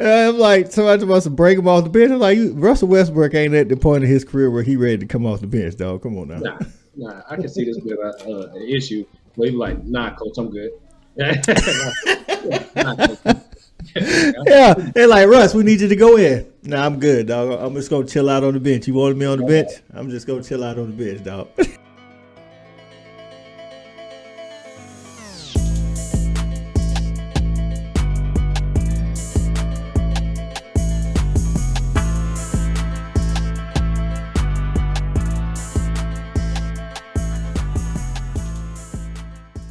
I'm like, somebody wants to break him off the bench. I'm like, Russell Westbrook ain't at the point of his career where he ready to come off the bench, dog. Come on now. Nah, I can see this being an issue. Where he be like, nah, coach, I'm good. Nah, coach. Yeah, they're like, Russ, we need you to go in. Nah, I'm good, dog. I'm just gonna chill out on the bench. You wanted me on the bench? I'm just gonna chill out on the bench, dog.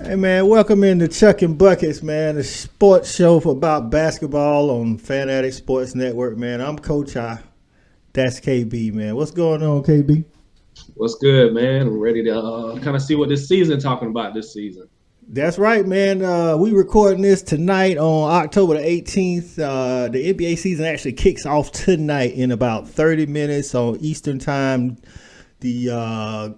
Hey man, welcome into Chuckin Buckets, man, a sports show for about basketball on Fanatic Sports Network, man. I'm Coach I. That's KB, man. What's going on, KB? What's good, man? I'm ready to kind of see what this season talking about this season. That's right, man. We recording this tonight on October the 18th. The NBA season actually kicks off tonight in about 30 minutes on Eastern time. The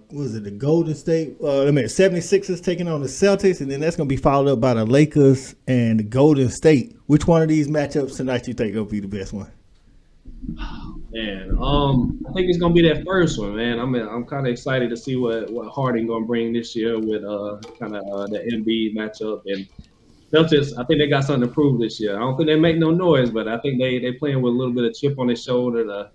Golden State, 76ers taking on the Celtics, and then that's going to be followed up by the Lakers and the Golden State. Which one of these matchups tonight you think will be the best one? Man, I think it's going to be that first one, man. I'm kind of excited to see what Harden going to bring this year with the Embiid matchup. And Celtics, I think they got something to prove this year. I don't think they make no noise, but I think they playing with a little bit of chip on their shoulder.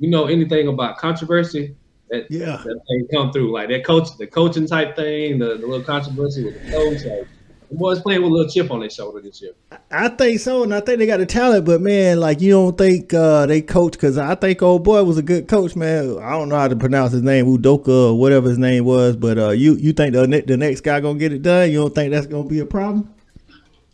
Anything about controversy, that thing come through, like the coaching type thing, the little controversy with the coach. Like, the boys playing with a little chip on their shoulder this year. I think so, and I think they got the talent, but man, like you don't think they coach, because I think old boy was a good coach, man. I don't know how to pronounce his name, Udoka or whatever his name was, but you think the next guy gonna get it done? You don't think that's gonna be a problem?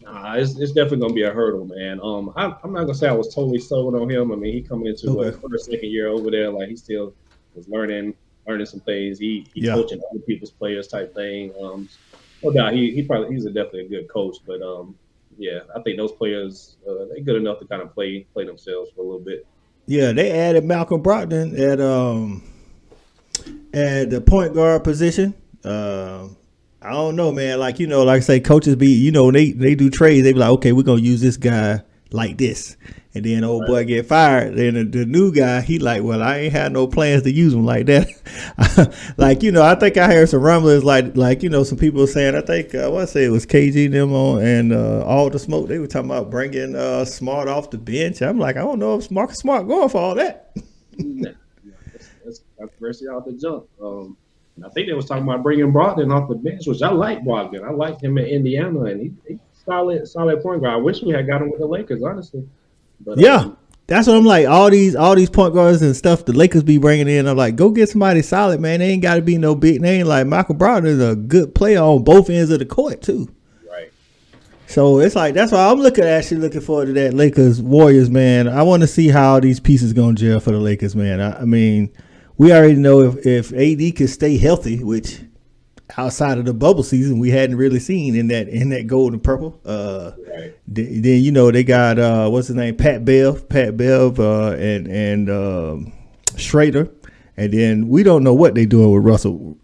Nah, it's definitely gonna be a hurdle, man. I'm not gonna say I was totally sold on him. I mean, he coming into his first, second year over there, like he still was learning some things. He coaching other people's players type thing. No doubt, he's definitely a good coach. But I think those players they're good enough to kind of play themselves for a little bit. Yeah, they added Malcolm Brogdon at the point guard position. I don't know, man. Like like I say, coaches be they do trades. They be like, okay, we're gonna use this guy like this. And then old boy get fired. Then the new guy, he like, well, I ain't had no plans to use him like that. I think I heard some rumblings like some people saying, I think I want to say it was KG them on and all the smoke. They were talking about bringing Smart off the bench. I'm like, I don't know if Marcus Smart going for all that. That's controversy out the jump. I think they was talking about bringing Brogdon off the bench, which I like Brogdon. I liked him in Indiana, and he solid point guard. I wish we had got him with the Lakers, honestly. But, that's what I'm like. All these point guards and stuff the Lakers be bringing in. I'm like, go get somebody solid, man. They ain't got to be no big name. Like Michael Brogdon is a good player on both ends of the court too. Right. So it's like that's why I'm actually looking forward to that Lakers Warriors, man. I want to see how these pieces gonna gel for the Lakers, man. I mean, we already know if AD could stay healthy, which outside of the bubble season we hadn't really seen in that gold and purple. Right. Then they got what's his name, Pat Bev, and Schrader, and then we don't know what they doing with Russell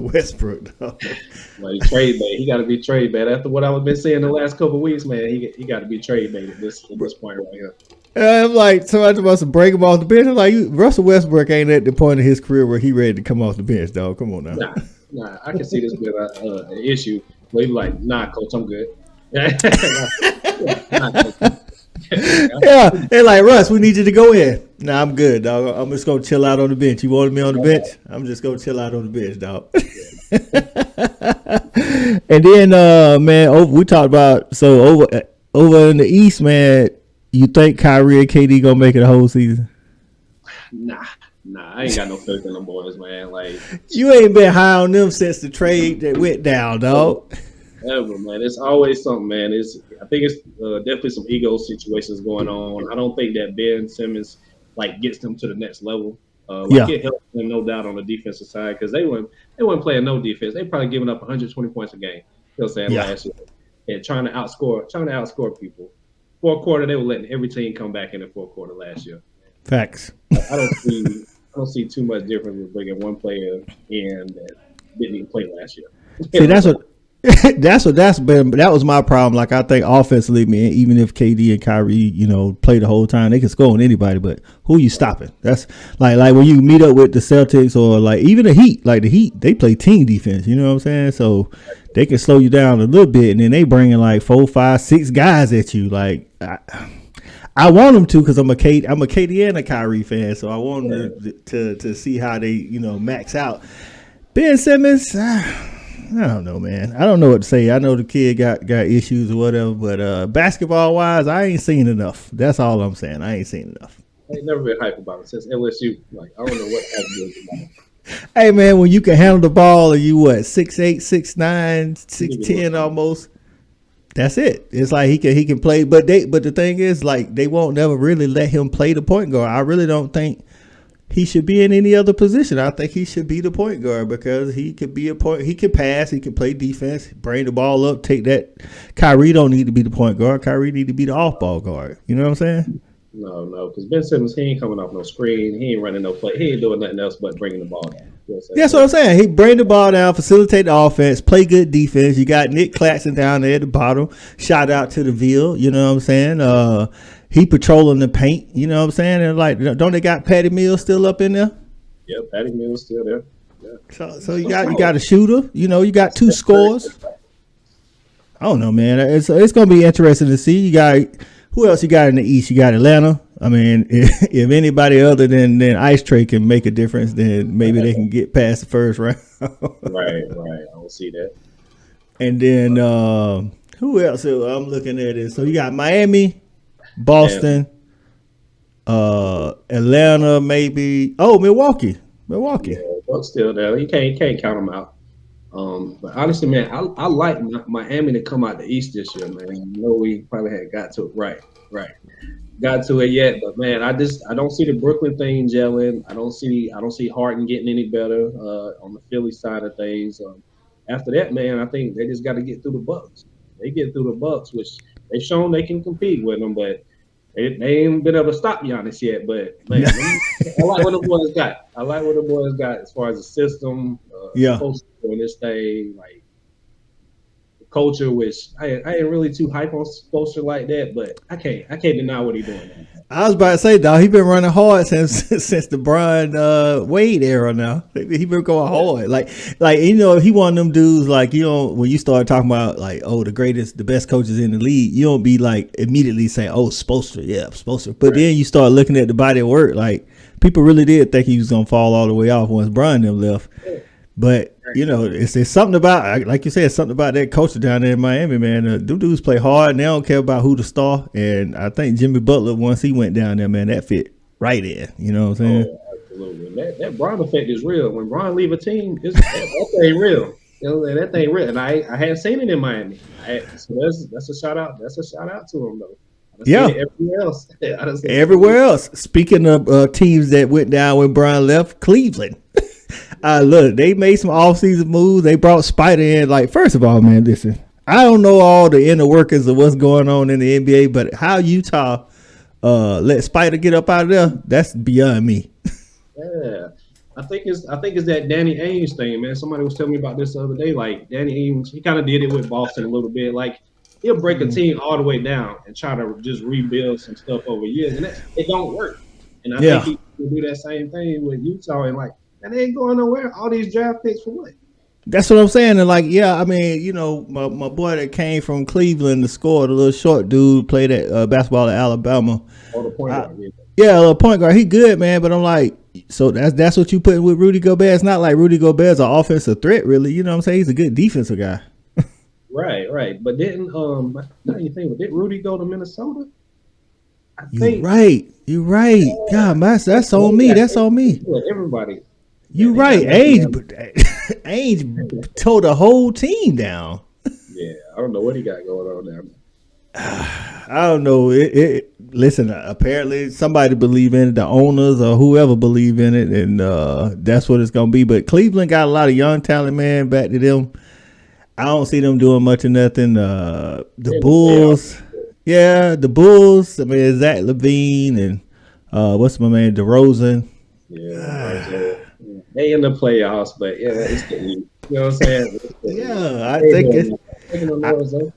Westbrook. Like trade bait, he got to be trade bait. After what I've been saying the last couple of weeks, man, he got to be trade bait at this point right here. I'm like, somebody wants to break him off the bench. I'm like, Russell Westbrook ain't at the point of his career where he ready to come off the bench, dog. Come on now. Nah, I can see this being an issue. Where he be like, nah, coach, I'm good. Yeah, they're like, Russ, we need you to go in. Nah, I'm good, dog. I'm just gonna chill out on the bench. You wanted me on the bench? I'm just gonna chill out on the bench, dog. And then, man, we talked about over in the East, man. You think Kyrie and KD gonna make it a whole season? Nah, I ain't got no faith in them boys, man. Like you ain't been high on them since the trade that went down, dog. Ever, man. It's always something, man. I think it's definitely some ego situations going on. I don't think that Ben Simmons gets them to the next level. It helps them, no doubt, on the defensive side because they weren't playing no defense. They probably giving up 120 points a game. You know what I'm saying? Last year, and trying to outscore people. Fourth quarter, they were letting every team come back in the fourth quarter last year. Facts. I don't see too much difference with bringing one player in that didn't even play last year. See, That was my problem. Like I think offensively, man, even if KD and Kyrie, play the whole time, they can score on anybody. But who you stopping? That's like when you meet up with the Celtics or like even the Heat. Like the Heat, they play team defense. You know what I'm saying? So they can slow you down a little bit, and then they bringing like 4, 5, 6 guys at you. Like I want them to because I'm a KD and a Kyrie fan, so I want them to see how they max out. Ben Simmons. I don't know, man. I don't know what to say. I know the kid got issues or whatever, but basketball wise, I ain't seen enough. That's all I'm saying. I ain't seen enough. I ain't never been hype about it since LSU. Like I don't know what happened about it. Hey man, when you can handle the ball and you 6'8", 6'9", 6'10" almost, that's it. It's like he can play, but the thing is like they won't never really let him play the point guard. I really don't think he should be in any other position. I think he should be the point guard because he could be he could pass, he could play defense, bring the ball up, take that. Kyrie don't need to be the point guard. Kyrie need to be the off-ball guard. You know what I'm saying? No, because Ben Simmons, he ain't coming off no screen. He ain't running no play. He ain't doing nothing else but bringing the ball down. That's what I'm saying. He bring the ball down, facilitate the offense, play good defense. You got Nick Claxton down there at the bottom. Shout out to the Ville. You know what I'm saying? He patrolling the paint, you know what I'm saying? And like, don't they got Patty Mills still up in there? Yeah, Patty Mills still there. Yeah. So you got a shooter, you got 2 scores. I don't know, man. It's gonna be interesting to see. You got who else you got in the East? You got Atlanta. I mean, if anybody other than Ice Tray can make a difference, then maybe they can get past the first round. Right. I don't see that. And then who else? I'm looking at it. So you got Miami. Boston, Atlanta, maybe. Oh, Milwaukee. Yeah, Buck's still there. You can't count them out. But honestly, man, I like Miami to come out the East this year, man. I know we probably had got to it right. Got to it yet, but man, I don't see the Brooklyn thing gelling. I don't see Harden getting any better on the Philly side of things. After that, man, I think they just got to get through the Bucks. They get through the Bucks, which they've shown they can compete with them, but they ain't been able to stop Giannis yet. But man, I like what the boys got. I like what the boys got as far as the system. Doing this thing, like the culture, which I ain't really too hype on culture like that, but I can't deny what he's doing. Man. I was about to say, dog, he been running hard since the Brian Wade era. Now he been going hard, like he one of them dudes. Like when you start talking about like the best coaches in the league, you don't be like immediately saying, oh, Spoelstra. But then you start looking at the body of work. Like people really did think he was gonna fall all the way off once Brian them left. But it's something about, like you said, something about that culture down there in Miami, man. Them dudes play hard and they don't care about who the star. And I think Jimmy Butler, once he went down there, man, that fit right in. You know what I'm saying? Oh, absolutely. That Bron effect is real. When Bron leave a team, that thing real. That thing real. And I hadn't seen it in Miami. So that's a shout out. That's a shout out to him though. Everywhere else. Speaking of teams that went down when Bron left, Cleveland. Look, they made some offseason moves. They brought Spider in. Like, first of all, man, listen, I don't know all the inner workings of what's going on in the NBA, but how Utah let Spider get up out of there, that's beyond me. Yeah. I think it's that Danny Ainge thing, man. Somebody was telling me about this the other day. Like, Danny Ainge, he kind of did it with Boston a little bit. Like, he'll break a team all the way down and try to just rebuild some stuff over years, and it don't work. And I think he will do that same thing with Utah, and like, and they ain't going nowhere. All these draft picks for what? That's what I'm saying. And like, I mean, my boy that came from Cleveland to score, the little short dude, played at basketball at Alabama. Oh, the point guard. Yeah, a little point guard. He good, man. But I'm like, so that's what you put with Rudy Gobert. It's not like Rudy Gobert's an offensive threat, really. You know what I'm saying? He's a good defensive guy. Right. But didn't did Rudy go to Minnesota? You're right. God, that's on me. That's on me. Everybody. You're right. Ainge tore the whole team down. Yeah, I don't know what he got going on there. I don't know. Listen, apparently somebody believe in it, the owners or whoever believe in it, and that's what it's gonna be. But Cleveland got a lot of young talent, man. Back to them, I don't see them doing much of nothing. The Bulls, the Bulls. I mean, Zach LaVine and what's my man, DeRozan. Yeah, they in the playoffs, but it's the East. You know what I'm saying? Yeah, Making no noise though.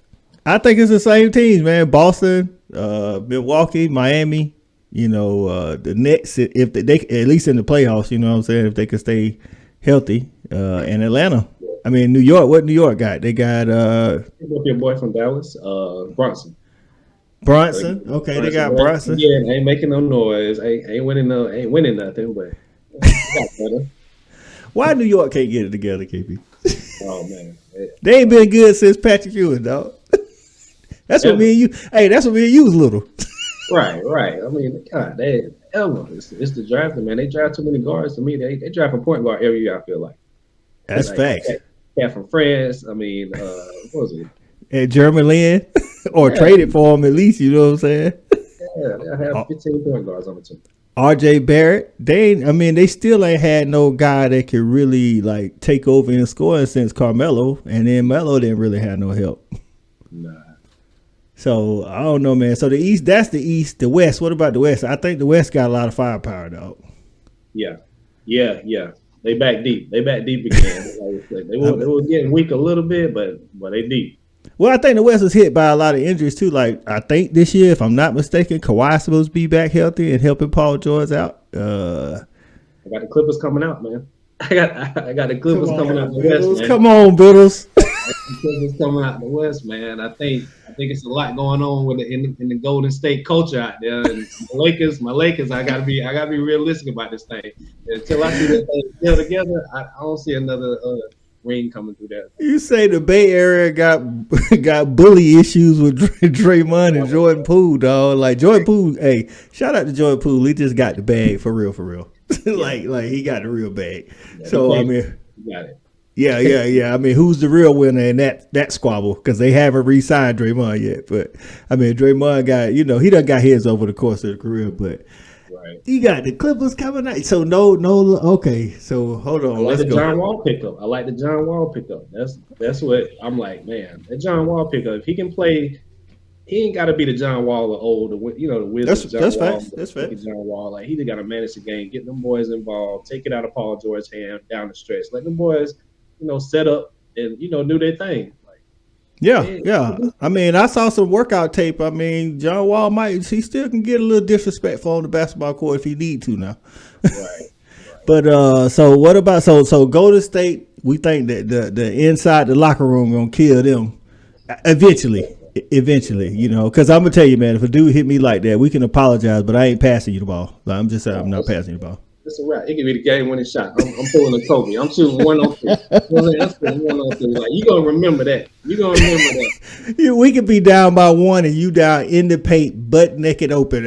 I think it's the same teams, man. Boston, Milwaukee, Miami. The Nets, if they at least in the playoffs, you know what I'm saying, if they could stay healthy, and Atlanta. I mean, New York. What New York got? They got Your boy from Dallas, Brunson. Bronson. Okay, they got Bronson. Yeah, ain't making no noise. Ain't winning nothing. But got better. Why New York can't get it together, KP? Oh man, they ain't been good since Patrick Ewing, dog. That's what me and you. Hey, that's what me and you was little. Right. I mean, God, it's the drafting, man. They draft too many guards to me. They draft a point guard every year. I feel like that's facts. Cat from France. I mean, what was it? And Jeremy Lin, or traded for him at least. You know what I'm saying? Yeah, they have 15 point guards on the team. R.J. Barrett, they still ain't had no guy that could really like take over and score since Carmelo, and then Melo didn't really have no help. Nah. So I don't know, man. So the East, that's the East. The West, what about the West? I think the West got a lot of firepower, dog. Yeah. They back deep. again. they were getting weak a little bit, but they deep. Well, I think the West was hit by a lot of injuries too. Like I think this year, if I'm not mistaken, Kawhi's supposed to be back healthy and helping Paul George out. I got the Clippers coming out, man. I got the Clippers coming out the West, man. Come on, Biddles. The Clippers coming out the West, man. I think it's a lot going on with in the Golden State culture out there. And my Lakers, I gotta be realistic about this thing. Until I see that thing still together, I don't see another ring coming through there. You say the Bay Area got bully issues with Draymond and Jordan Poole, dog. Like Jordan Poole, hey, shout out to Jordan Poole. He just got the bag for real. like he got the real bag. Yeah, so I mean, you got it. Yeah. I mean, who's the real winner in that squabble? Because they haven't re-signed Draymond yet. But I mean, Draymond got he done got his over the course of the career. But you got the Clippers coming out. So no. Okay, so hold on. Let's go. John Wall pickup. I like the John Wall pickup. That's what I'm like, man. That John Wall pickup. If he can play, he ain't got to be the John Wall of old. The Wizards. That's facts. That's facts. John Wall, like he just got to manage the game, get them boys involved, take it out of Paul George's hand down the stretch, let them boys, set up and do their thing. Yeah. I mean, I saw some workout tape. I mean, John Wall he still can get a little disrespectful on the basketball court if he need to now. Right. But so what about so Golden State? We think that the inside the locker room gonna kill them eventually. Because I'm gonna tell you, man, if a dude hit me like that, we can apologize, but I ain't passing you the ball. Like, I'm just saying, I'm not passing you the ball. It's a wrap. It can be the game-winning shot. I'm pulling a Kobe. I'm shooting 103. That's 103. Like, you gonna remember that. We could be down by one and you down in the paint, butt naked open.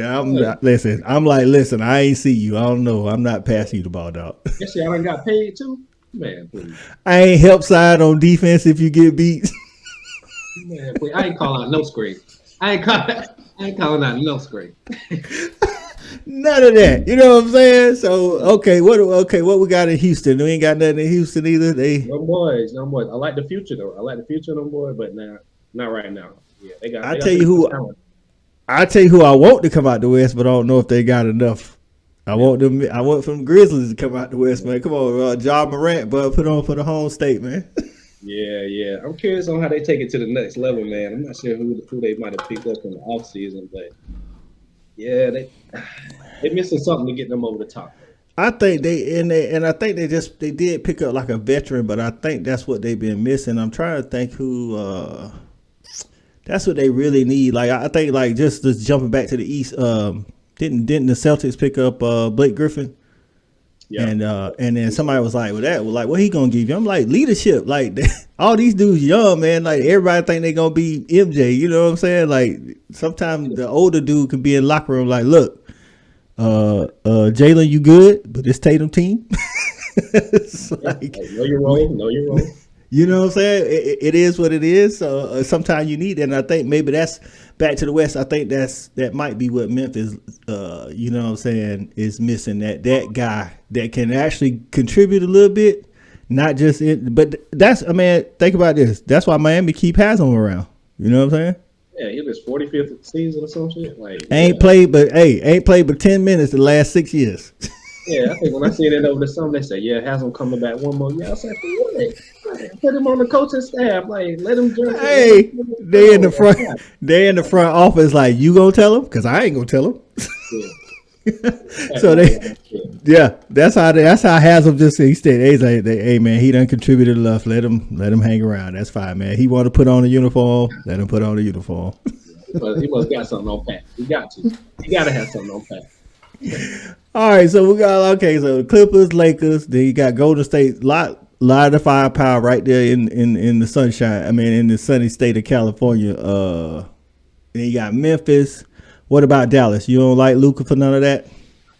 Listen. I ain't see you. I don't know. I'm not passing you the ball, dog. You see, I done got paid too, man. Please. I ain't help side on defense if you get beat. Man, please. I ain't calling out no screen. I ain't calling out no screen. None of that. You know what I'm saying? So what we got in Houston? We ain't got nothing in Houston either. No boys. I like the future though. I like the future of them boys, but not right now. Yeah, they got. I tell you who I want to come out the West, but I don't know if they got enough. I want from Grizzlies to come out the West, man. Come on, Ja Morant, but put on for the home state, man. Yeah. I'm curious on how they take it to the next level, man. I'm not sure who they might have picked up in the offseason, but yeah, they missing something to get them over the top. I think they did pick up like a veteran, but I think that's what they've been missing. I'm trying to think who that's what they really need. Like I think like just jumping back to the East, didn't the Celtics pick up Blake Griffin? Yeah. And then somebody was like, what he gonna give you? I'm like, leadership. Like all these dudes young, man. Like everybody think they gonna be MJ. You know what I'm saying? Like sometimes the older dude can be in locker room. Like, look, Jalen, you good, but this Tatum team. It's like, know your role. You know what I'm saying? It is what it is. So sometimes you need it, and I think maybe that's back to the West. I think that might be what Memphis, you know what I'm saying, is missing. That guy that can actually contribute a little bit, not just it. But think about this. That's why Miami keep Haslam around. You know what I'm saying? Yeah, he was 45th season or some shit. Like ain't played but 10 minutes the last 6 years. Yeah, I think when I see that over the summer, they say, yeah, Haslam coming back one more year. I said, for what? Put him on the coaching staff. Like, let him jump. Hey, they in the front. They in the front office. Like, you gonna tell him? Because I ain't gonna tell him. Yeah. So yeah, that's how Haslam just said. He said, hey man, he done contributed enough. Let him hang around. That's fine, man. He want to put on a uniform. Let him put on a uniform. He must got something on pat. He got to. He got to have something on pat. All right, so we got so Clippers, Lakers. Then you got Golden State. Lot of the firepower right there in the sunshine. I mean, in the sunny state of California. Then you got Memphis. What about Dallas? You don't like Luka for none of that?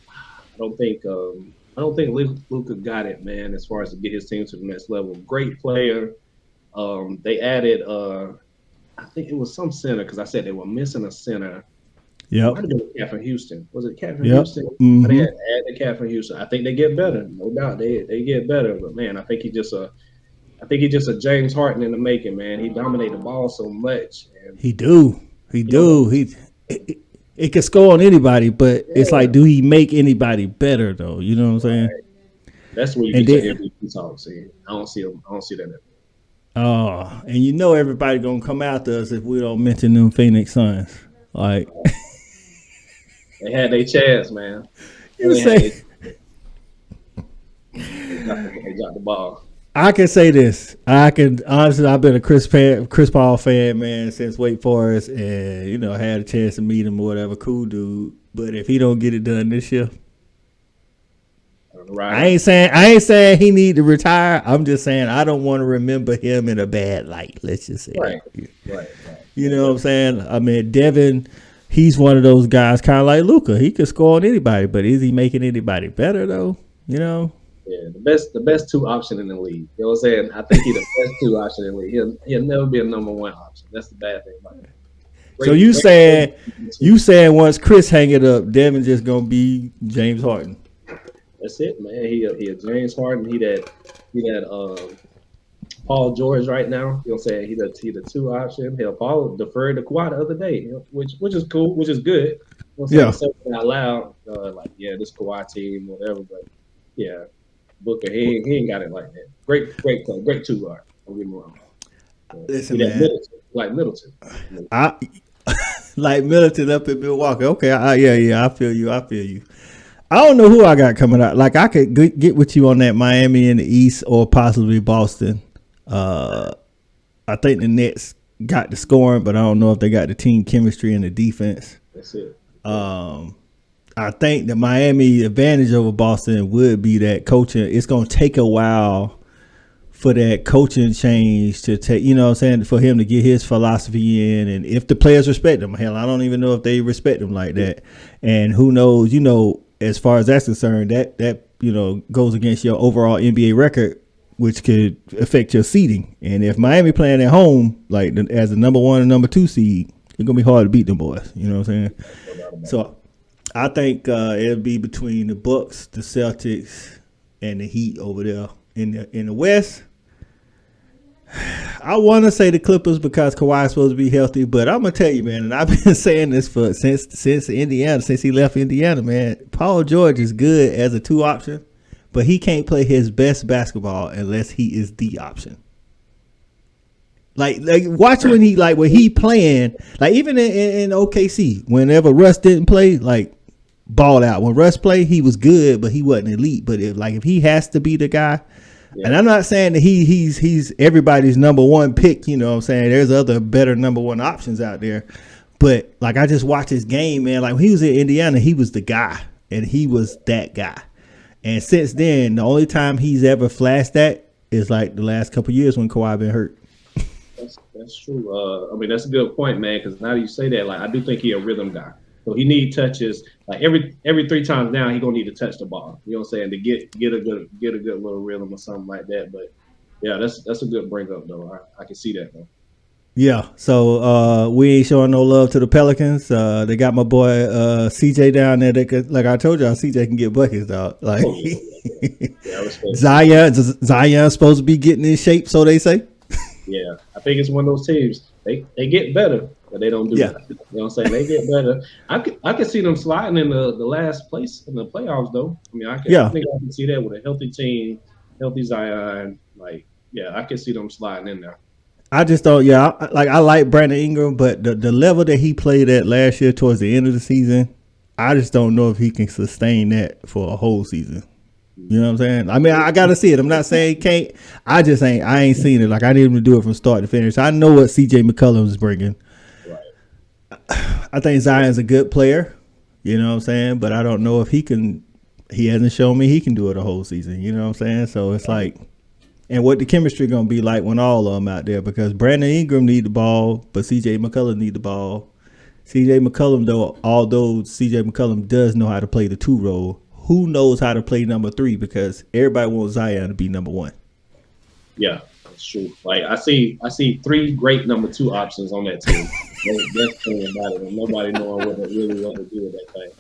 I don't think Luka got it, man. As far as to get his team to the next level, great player. They added, I think it was some center because I said they were missing a center. Yeah, might have been Cat from Houston. Was it Cat from Yep. Houston? Mhm. But they had to add the Cat from Houston. I think they get better, no doubt. They get better, but man, I think he just a James Harden in the making, man. He dominated the ball so much. And He do. It can score on anybody, but it's like, do he make anybody better though? You know what I'm saying? that's where you And get then- your MVP talk. See, I don't see that. Oh, and you know everybody gonna come after us if we don't mention them Phoenix Suns. Like They had their chance, man. you say, They dropped the ball. I can say this. I can honestly, I've been a Chris Paul fan, man, since Wake Forest, and had a chance to meet him or whatever. Cool dude, but if he don't get it done this year, Right. I ain't saying he need to retire. I'm just saying I don't want to remember him in a bad light. Let's just say, Right. You know what I'm saying? I mean, Devin, he's one of those guys, kind of like Luka. He could score on anybody, but is he making anybody better though? Yeah, the best two option in the league. You know what I'm saying? I think he's the best two option in the league. He'll never be a number one option. That's the bad thing about it. So you saying once Chris hang it up, Devin just gonna be James Harden? That's it, man. He a James Harden. He that Paul George right now. You know what I'm saying? He the two option. Hell, Paul deferred to Kawhi the other day, which is cool, which is good. You know what I'm saying? Saying out loud, this Kawhi team, whatever. But yeah, Booker, he ain't got it like that. Great play, great two guard. Don't get me wrong. Listen, man. Middleton. Like Middleton up in Milwaukee. Okay, I feel you. I don't know who I got coming out. Like I could get with you on that Miami in the East or possibly Boston. I think the Nets got the scoring, but I don't know if they got the team chemistry and the defense. That's it. I think the Miami advantage over Boston would be that coaching. It's going to take a while for that coaching change to take, for him to get his philosophy in. And if the players respect him, hell, I don't even know if they respect him like that. And who knows, as far as that's concerned, that goes against your overall NBA record, which could affect your seeding. And if Miami playing at home, like as the number 1 and number 2 seed, it's gonna be hard to beat them boys. You know what I'm saying? So I think it'll be between the Bucks, the Celtics, and the Heat over there in the West. I want to say the Clippers because Kawhi's supposed to be healthy, but I'm gonna tell you, man, and I've been saying this since Indiana, since he left Indiana, man. Paul George is good as a 2 option, but he can't play his best basketball unless he is the option. Like watch when he playing, like even in OKC, whenever Russ didn't play, like ball out. When Russ played, he was good, but he wasn't elite. But if he has to be the guy. Yeah. And I'm not saying that he's everybody's number 1 pick, you know what I'm saying? There's other better number 1 options out there. But like I just watched his game, man. Like when he was in Indiana, he was the guy. And he was that guy. And since then, the only time he's ever flashed that is like the last couple of years when Kawhi been hurt. That's true. That's a good point, man, because now you say that, like I do think he's a rhythm guy. So he need touches. Like every 3 times down, he gonna need to touch the ball. You know what I'm saying? To get a good little rhythm or something like that. But yeah, that's a good bring up though. I can see that though. Yeah. So we ain't showing no love to the Pelicans. They got my boy CJ down there. They could, like I told y'all, CJ can get buckets, dog. Like Zion's supposed to be getting in shape, so they say. Yeah, I think it's one of those teams. They get better, but they don't do that. You know what I'm saying? They get better. I could see them sliding in the last place in the playoffs, though. I mean, I think I can see that with a healthy team, healthy Zion. Like, Yeah, I can see them sliding in there. I just don't. Yeah, I like Brandon Ingram, but the level that he played at last year towards the end of the season, I just don't know if he can sustain that for a whole season. You know what I'm saying? I mean, I gotta see it. I'm not saying he can't. I just ain't. I ain't seen it. Like I need him to do it from start to finish. I know what C.J. McCollum is bringing. Right. I think Zion's a good player. You know what I'm saying? But I don't know if he can. He hasn't shown me he can do it a whole season. You know what I'm saying? So it's like, and what the chemistry gonna be like when all of them out there? Because Brandon Ingram need the ball, but C.J. McCollum need the ball. C.J. McCollum, though, although C.J. McCollum does know how to play the 2 role, who knows how to play number 3? Because everybody wants Zion to be number 1. Yeah, that's true. Like I see 3 great number 2 options on that team. That's the thing about it. And nobody knowing what they really want to do with that thing.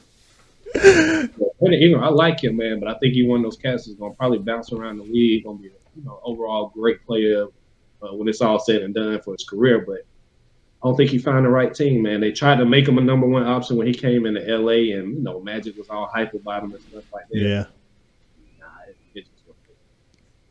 Ingram, I like him, man, but I think he's one of those cats that's gonna probably bounce around the league, gonna be overall great player when it's all said and done for his career. But I don't think he found the right team, man. They tried to make him a number 1 option when he came into LA, and Magic was all hype about him and stuff like that. Yeah. Nah, it just wasn't.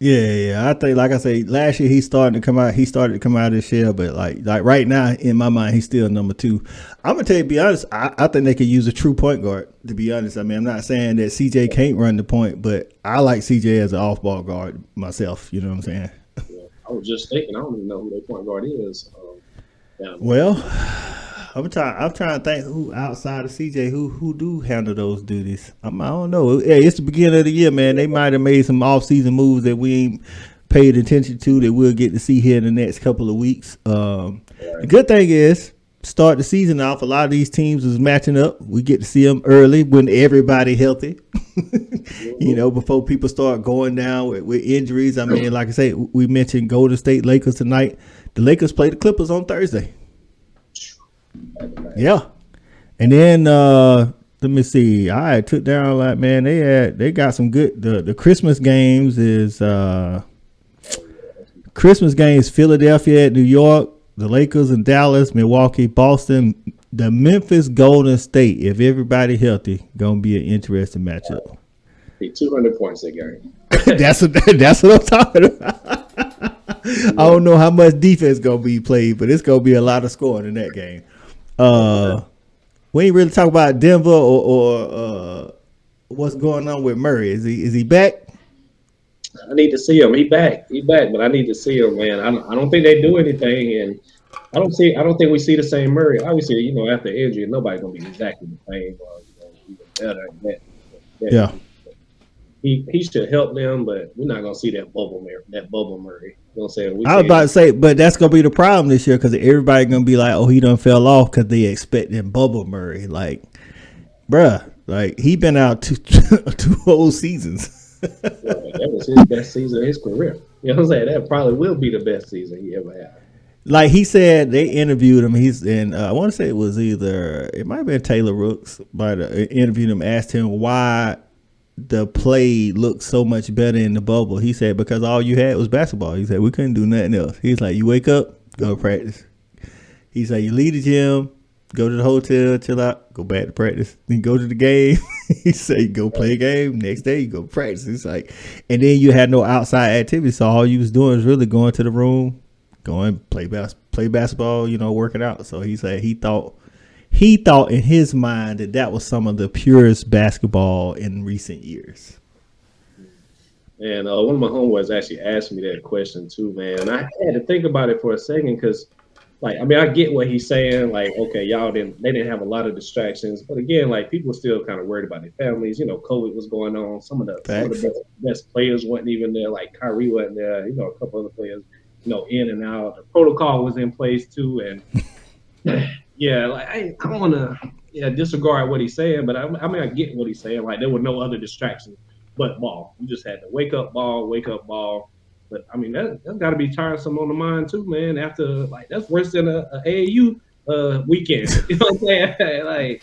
Yeah. I think, like I say, last year he started to come out of his shell, but like right now in my mind he's still number 2. I'm gonna tell you, to be honest, I think they could use a true point guard. To be honest, I mean I'm not saying that CJ can't run the point, but I like CJ as an off ball guard myself. You know what I'm saying? Yeah, I was just thinking, I don't even know who their point guard is. Well, I'm trying to think who outside of CJ who do handle those duties. I don't know. Yeah, it's the beginning of the year, man. They might have made some off-season moves that we ain't paid attention to that we'll get to see here in the next couple of weeks. The good thing is, start the season off, a lot of these teams is matching up. We get to see them early when everybody healthy. Before people start going down with injuries. I mean, like I say, we mentioned Golden State Lakers tonight. The Lakers play the Clippers on Thursday. Yeah. And then let me see. I took down like, man, they got some good the Christmas games is Philadelphia at New York, the Lakers in Dallas, Milwaukee, Boston, the Memphis Golden State. If everybody healthy, gonna be an interesting matchup. 200 points a game. That's what I'm talking about. I don't know how much defense gonna be played, but it's gonna be a lot of scoring in that game. We ain't really talk about Denver or what's going on with Murray. Is he back? I need to see him. He back, but I need to see him, man. I don't think they do anything, and I don't think we see the same Murray. Obviously, after injury, nobody's gonna be exactly the same or even better than that. Yeah. He should help them, but we're not gonna see that bubble Murray. You know what I'm saying? I was about to say, but that's gonna be the problem this year because everybody gonna be like, "Oh, he done fell off," because they expecting bubble Murray. Like, bruh, like he been out two whole seasons. That was his best season of his career. You know what I'm saying? That probably will be the best season he ever had. Like he said, they interviewed him. I want to say it might have been Taylor Rooks, but interviewed him, asked him why the play looked so much better in the bubble. He said because all you had was basketball. He said we couldn't do nothing else. He's like, you wake up, go to practice. He said you leave the gym, go to the hotel, chill out, go back to practice, then go to the game. He said you go play a game. Next day you go practice. It's like, and then you had no outside activity, so all you was doing was really going to the room, going play basketball, working out. So he said he thought in his mind that was some of the purest basketball in recent years. And one of my homeboys actually asked me that question too, man. And I had to think about it for a second because, I get what he's saying. Like, okay, they didn't have a lot of distractions, but again, people were still kind of worried about their families. COVID was going on. Some of the best players wasn't even there. Like Khori wasn't there. A couple other players, in and out. The protocol was in place too, and. Yeah, I don't want to disregard what he's saying, but I get what he's saying. Like there were no other distractions but ball. You just had to wake up ball. But that's got to be tiresome on the mind too, man. After that's worse than a AAU weekend. You know what I'm saying?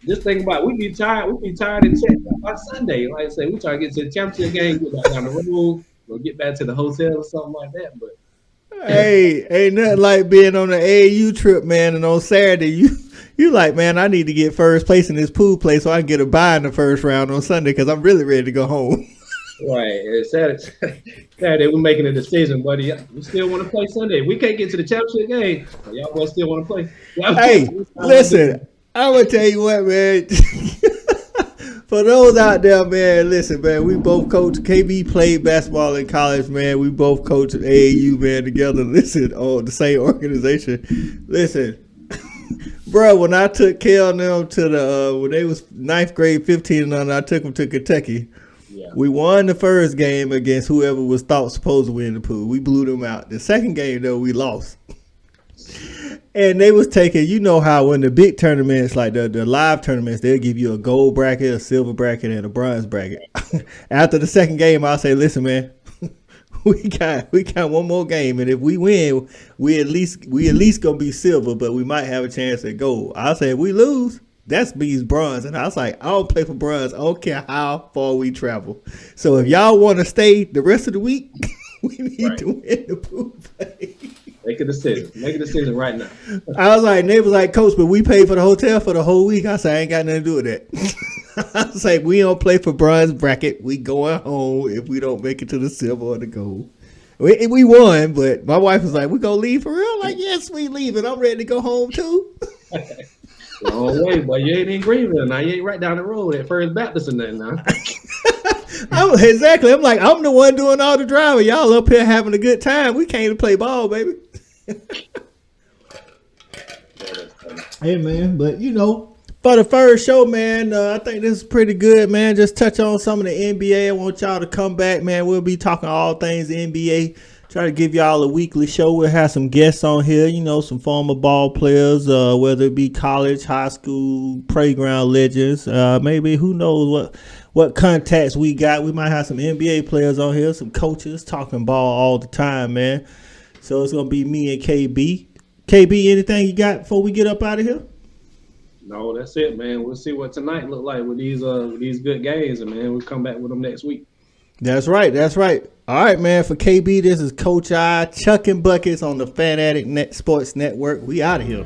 Just think about it. We be tired and checked by Sunday. Like I say, we try to get to the championship game, get back down the road, we'll get back to the hotel or something like that. But hey, ain't nothing like being on an AAU trip, man. And on Saturday, you like, man, I need to get first place in this pool play so I can get a bye in the first round on Sunday because I'm really ready to go home. Right. And Saturday we're making a decision, buddy. We still want to play Sunday. We can't get to the championship game. But y'all boys still want to play. Hey, listen, I'm gonna tell you what, man. For those out there, man, listen, man, we both coach. KB played basketball in college, man. We both coach at AAU, man, together. Listen, on the same organization. Listen, bro, when I took Kel and them to the when they was ninth grade, 15 and under, I took them to Kentucky. Yeah. We won the first game against whoever was thought supposed to win the pool. We blew them out. The second game, though, we lost. And they was taking, you know how when the big tournaments, like the live tournaments, they'll give you a gold bracket, a silver bracket, and a bronze bracket. After the second game, I'll say, listen, man, we got one more game, and if we win, we at least gonna be silver, but we might have a chance at gold. I'll say if we lose, that's means bronze. And I was like, I don't play for bronze. I don't care how far we travel. So if y'all want to stay the rest of the week, we need to win the pool play. Make a decision. Make a decision right now. I was like, they was like, Coach, but we paid for the hotel for the whole week. I said, I ain't got nothing to do with that. I was like, we don't play for bronze bracket. We going home if we don't make it to the silver or the gold. We won, but my wife was like, we gonna leave for real? I'm like, yes, we leaving. I'm ready to go home too. Long way, boy. You ain't in Greenville now. You ain't right down the road at First Baptist and that now. Exactly. I'm like, I'm the one doing all the driving. Y'all up here having a good time. We came to play ball, baby. Hey, man. But, you know, for the first show, man, I think this is pretty good, man. Just touch on some of the NBA. I want y'all to come back, man. We'll be talking all things NBA. Try to give y'all a weekly show. We'll have some guests on here, you know, some former ball players, whether it be college, high school, playground legends. Maybe who knows what contacts we got. We might have some NBA players on here, some coaches talking ball all the time, man. So it's going to be me and KB. KB, anything you got before we get up out of here? No, that's it, man. We'll see what tonight look like with these good games, and man, we'll come back with them next week. That's right. That's right. All right, man. For KB, this is Coach I, Chuckin Buckets on the Fan Addict Sports Network. We out of here.